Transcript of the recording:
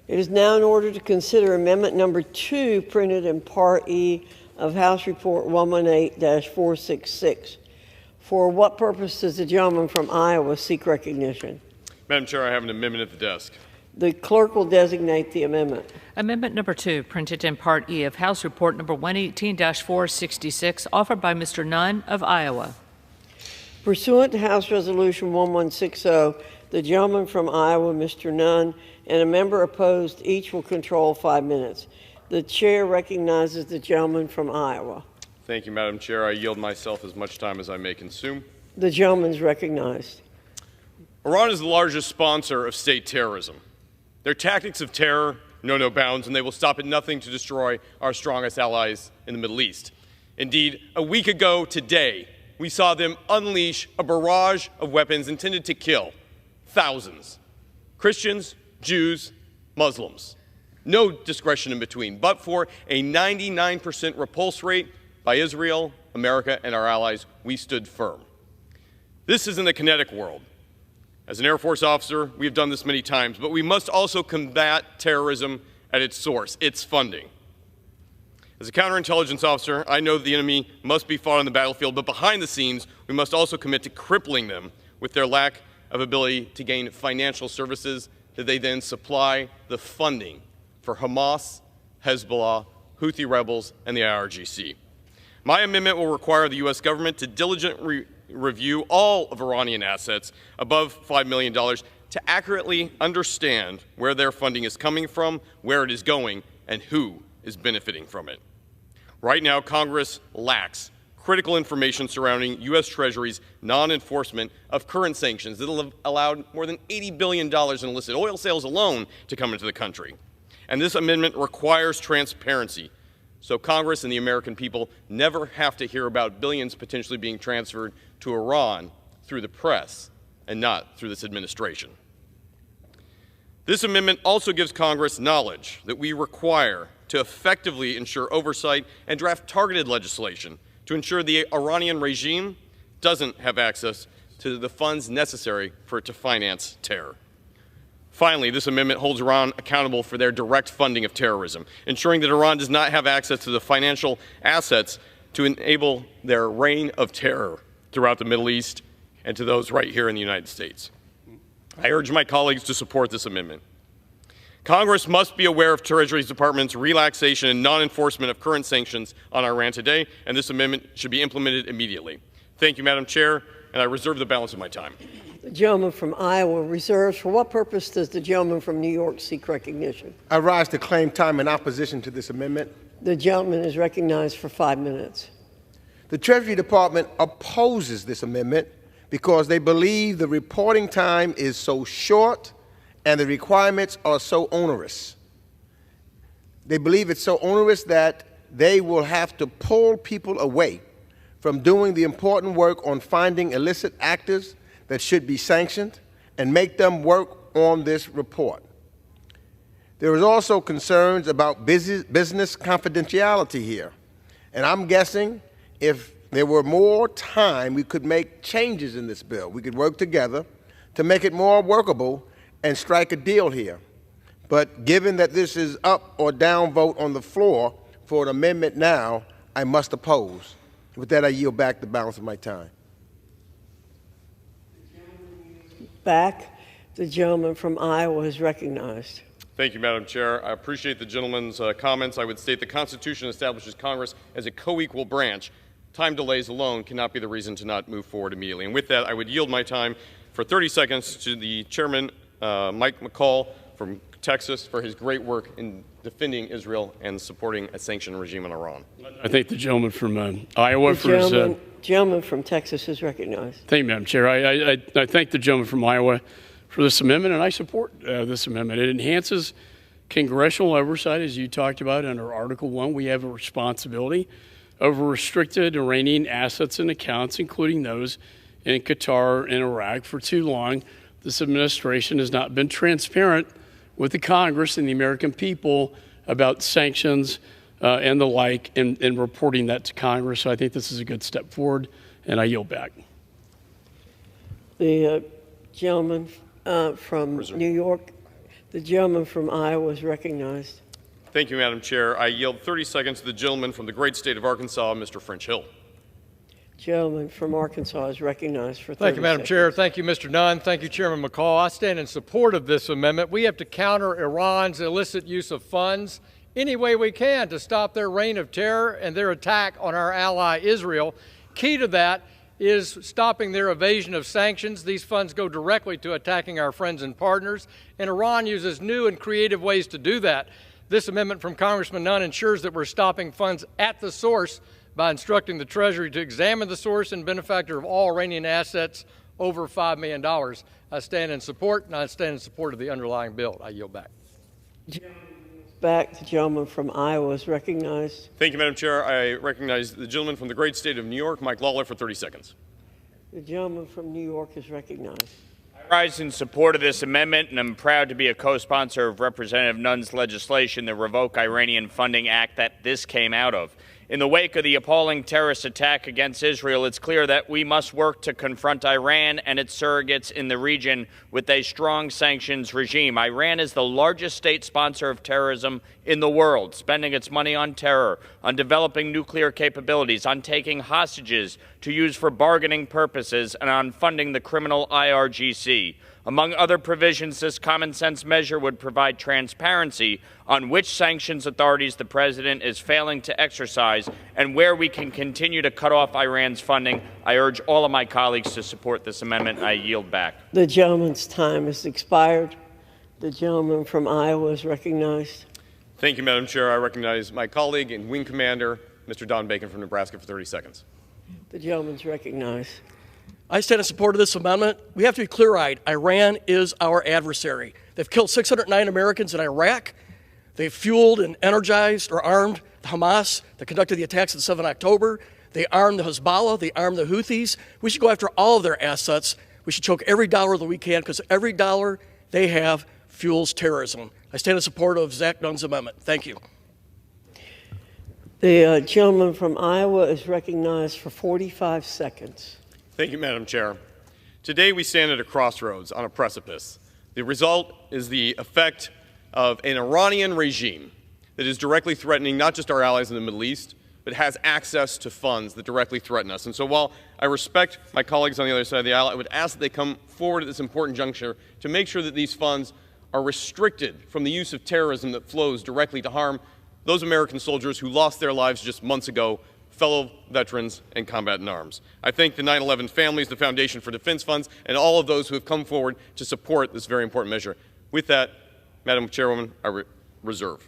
It is now in order to consider Amendment Number 2, printed in Part E of House Report 118-466. For what purpose does the gentleman from Iowa seek recognition? Madam Chair, I have an amendment at the desk. The clerk will designate the amendment. Amendment number 2, printed in Part E of House Report number 118-466, offered by Mr. Nunn of Iowa. Pursuant to House Resolution 1160, the gentleman from Iowa, Mr. Nunn, and a member opposed each will control 5 minutes. The chair recognizes the gentleman from Iowa. Thank you, Madam Chair. I yield myself as much time as I may consume. The gentleman is recognized. Iran is the largest sponsor of state terrorism. Their tactics of terror know no bounds, and they will stop at nothing to destroy our strongest allies in the Middle East. Indeed, a week ago today, we saw them unleash a barrage of weapons intended to kill thousands. Christians, Jews, Muslims. No discretion in between, but for a 99% repulse rate by Israel, America, and our allies, we stood firm. This is in the kinetic world. As an Air Force officer, we have done this many times, but we must also combat terrorism at its source, its funding. As a counterintelligence officer, I know that the enemy must be fought on the battlefield, but behind the scenes, we must also commit to crippling them with their lack of ability to gain financial services that they then supply the funding for Hamas, Hezbollah, Houthi rebels, and the IRGC. My amendment will require the U.S. government to diligently review all of Iranian assets above $5 million to accurately understand where their funding is coming from, where it is going, and who is benefiting from it. Right now, Congress lacks critical information surrounding U.S. Treasury's non-enforcement of current sanctions that have allowed more than $80 billion in illicit oil sales alone to come into the country. And this amendment requires transparency, so Congress and the American people never have to hear about billions potentially being transferred to Iran through the press and not through this administration. This amendment also gives Congress knowledge that we require to effectively ensure oversight and draft targeted legislation to ensure the Iranian regime doesn't have access to the funds necessary for it to finance terror. Finally, this amendment holds Iran accountable for their direct funding of terrorism, ensuring that Iran does not have access to the financial assets to enable their reign of terror throughout the Middle East and to those right here in the United States. I urge my colleagues to support this amendment. Congress must be aware of Treasury Department's relaxation and non-enforcement of current sanctions on Iran today, and this amendment should be implemented immediately. Thank you, Madam Chair, and I reserve the balance of my time. The gentleman from Iowa reserves. For what purpose does the gentleman from New York seek recognition? I rise to claim time in opposition to this amendment. The gentleman is recognized for 5 minutes. The Treasury Department opposes this amendment because they believe the reporting time is so short and the requirements are so onerous. They believe it's so onerous that they will have to pull people away from doing the important work on finding illicit actors that should be sanctioned and make them work on this report. There is also concerns about business confidentiality here. And I'm guessing if there were more time, we could make changes in this bill. We could work together to make it more workable and strike a deal here. But given that this is up or down vote on the floor for an amendment now, I must oppose. With that, I yield back the balance of my time. Back. The gentleman from Iowa is recognized. Thank you, Madam Chair. I appreciate the gentleman's comments. I would state the Constitution establishes Congress as a co-equal branch. Time delays alone cannot be the reason to not move forward immediately. And with that, I would yield my time for 30 seconds to the Chairman, Mike McCall from Texas, for his great work in defending Israel and supporting a sanctioned regime in Iran. I thank the gentleman from Iowa for his... Gentleman from Texas is recognized. Thank you, Madam Chair. I thank the gentleman from Iowa for this amendment, and I support this amendment. It enhances congressional oversight, as you talked about under Article 1. We have a responsibility over restricted Iranian assets and accounts, including those in Qatar and Iraq. For too long, this administration has not been transparent with the Congress and the American people about sanctions and the like, and reporting that to Congress. So I think this is a good step forward, and I yield back. The gentleman from New York. The gentleman from Iowa is recognized. Thank you, Madam Chair. I yield 30 seconds to the gentleman from the great state of Arkansas, Mr. French Hill. Gentleman from Arkansas is recognized for 30 Thank you, Madam seconds. Chair. Thank you, Mr. Nunn. Thank you, Chairman McCall. I stand in support of this amendment. We have to counter Iran's illicit use of funds any way we can to stop their reign of terror and their attack on our ally Israel. Key to that is stopping their evasion of sanctions. These funds go directly to attacking our friends and partners, and Iran uses new and creative ways to do that. This amendment from Congressman Nunn ensures that we're stopping funds at the source by instructing the Treasury to examine the source and benefactor of all Iranian assets over $5 million. I stand in support, and I stand in support of the underlying bill. I yield back. Back, the gentleman from Iowa is recognized. Thank you, Madam Chair. I recognize the gentleman from the great state of New York, Mike Lawler, for 30 seconds. The gentleman from New York is recognized. I rise in support of this amendment, and I'm proud to be a co-sponsor of Representative Nunn's legislation, the Revoke Iranian Funding Act, that this came out of. In the wake of the appalling terrorist attack against Israel, it's clear that we must work to confront Iran and its surrogates in the region with a strong sanctions regime. Iran is the largest state sponsor of terrorism in the world, spending its money on terror, on developing nuclear capabilities, on taking hostages to use for bargaining purposes, and on funding the criminal IRGC. Among other provisions, this common-sense measure would provide transparency on which sanctions authorities the President is failing to exercise and where we can continue to cut off Iran's funding. I urge all of my colleagues to support this amendment. I yield back. The gentleman's time has expired. The gentleman from Iowa is recognized. Thank you, Madam Chair. I recognize my colleague and Wing Commander, Mr. Don Bacon from Nebraska, for 30 seconds. The gentleman's recognized. I stand in support of this amendment. We have to be clear-eyed. Iran is our adversary. They've killed 609 Americans in Iraq. They've fueled and energized or armed the Hamas that conducted the attacks on 7 October. They armed the Hezbollah. They armed the Houthis. We should go after all of their assets. We should choke every dollar that we can, because every dollar they have fuels terrorism. I stand in support of Zach Nunn's amendment. Thank you. The gentleman from Iowa is recognized for 45 seconds. Thank you, Madam Chair. Today we stand at a crossroads on a precipice. The result is the effect of an Iranian regime that is directly threatening not just our allies in the Middle East, but has access to funds that directly threaten us. And so while I respect my colleagues on the other side of the aisle, I would ask that they come forward at this important juncture to make sure that these funds are restricted from the use of terrorism that flows directly to harm those American soldiers who lost their lives just months ago, fellow veterans and combat in arms. I thank the 9/11 families, the Foundation for Defense Funds, and all of those who have come forward to support this very important measure. With that, Madam Chairwoman, I reserve.